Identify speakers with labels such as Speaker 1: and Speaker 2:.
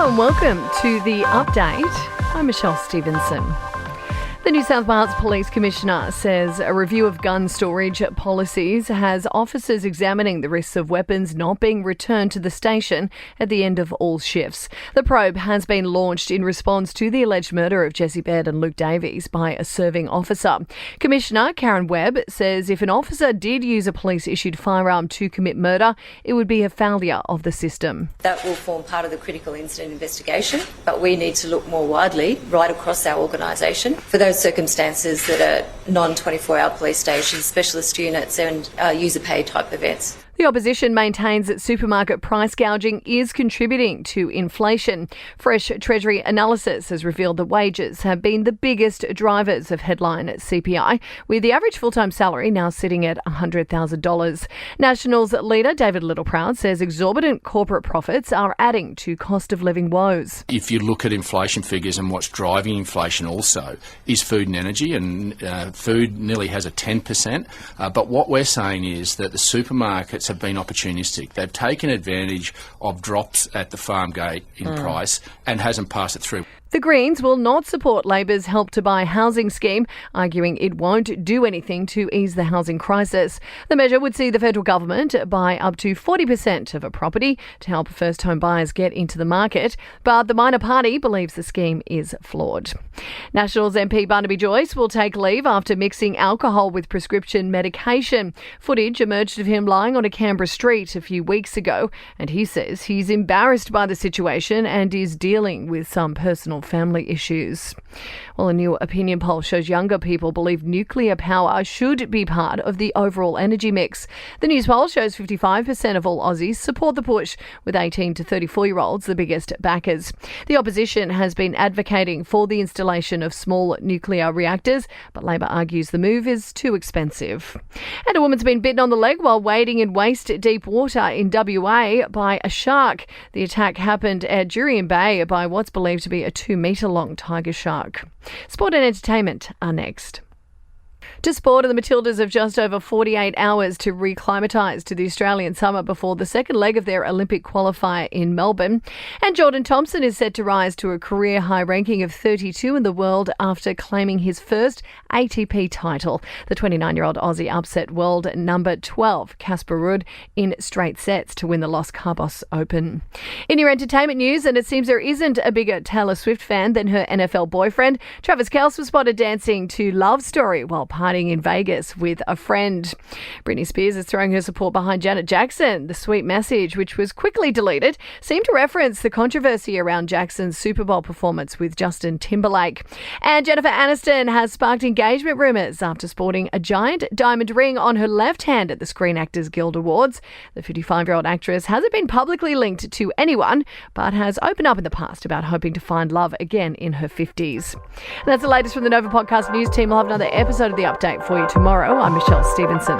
Speaker 1: Hello and welcome to The Update. I'm Michelle Stevenson. The New South Wales Police Commissioner says a review of gun storage policies has officers examining the risks of weapons not being returned to the station at the end of all shifts. The probe has been launched in response to the alleged murder of Jessie Baird and Luke Davies by a serving officer. Commissioner Karen Webb says if an officer did use a police-issued firearm to commit murder, it would be a failure of the system.
Speaker 2: That will form part of the critical incident investigation, but we need to look more widely right across our organisation for those circumstances that are non-24-hour police stations, specialist units and user pay type events.
Speaker 1: The opposition maintains that supermarket price gouging is contributing to inflation. Fresh Treasury analysis has revealed that wages have been the biggest drivers of headline CPI, with the average full-time salary now sitting at $100,000. Nationals leader David Littleproud says exorbitant corporate profits are adding to cost of living woes.
Speaker 3: If you look at inflation figures and what's driving inflation also is food and energy, and food nearly has a 10%. But what we're saying is that the supermarkets have been opportunistic. They've taken advantage of drops at the farm gate in price and hasn't passed it through.
Speaker 1: The Greens will not support Labor's Help to Buy housing scheme, arguing it won't do anything to ease the housing crisis. The measure would see the federal government buy up to 40% of a property to help first home buyers get into the market, but the minor party believes the scheme is flawed. Nationals MP Barnaby Joyce will take leave after mixing alcohol with prescription medication. Footage emerged of him lying on a Canberra street a few weeks ago, and he says he's embarrassed by the situation and is dealing with some personal family issues. Well, a new opinion poll shows younger people believe nuclear power should be part of the overall energy mix. The news poll shows 55% of all Aussies support the push, with 18 to 34-year-olds the biggest backers. The opposition has been advocating for the installation of small nuclear reactors, but Labor argues the move is too expensive. And a woman's been bitten on the leg while wading in waist-deep water in WA by a shark. The attack happened at Jurien Bay by what's believed to be a 2-metre-long tiger shark. Sport and entertainment are next. To sport, the Matildas have just over 48 hours to reclimatise to the Australian summer before the second leg of their Olympic qualifier in Melbourne. And Jordan Thompson is set to rise to a career-high ranking of 32 in the world after claiming his first ATP title. The 29-year-old Aussie upset world number 12, Casper Ruud, in straight sets to win the Los Cabos Open. In your entertainment news, and it seems there isn't a bigger Taylor Swift fan than her NFL boyfriend, Travis Kelce was spotted dancing to Love Story while partying in Vegas with a friend. Britney Spears is throwing her support behind Janet Jackson. The sweet message, which was quickly deleted, seemed to reference the controversy around Jackson's Super Bowl performance with Justin Timberlake. And Jennifer Anniston has sparked engagement rumours after sporting a giant diamond ring on her left hand at the Screen Actors Guild Awards. The 55-year-old actress hasn't been publicly linked to anyone, but has opened up in the past about hoping to find love again in her 50s. And that's the latest from the Nova Podcast News team. We'll have another episode of The Update for you tomorrow. I'm Michelle Stevenson.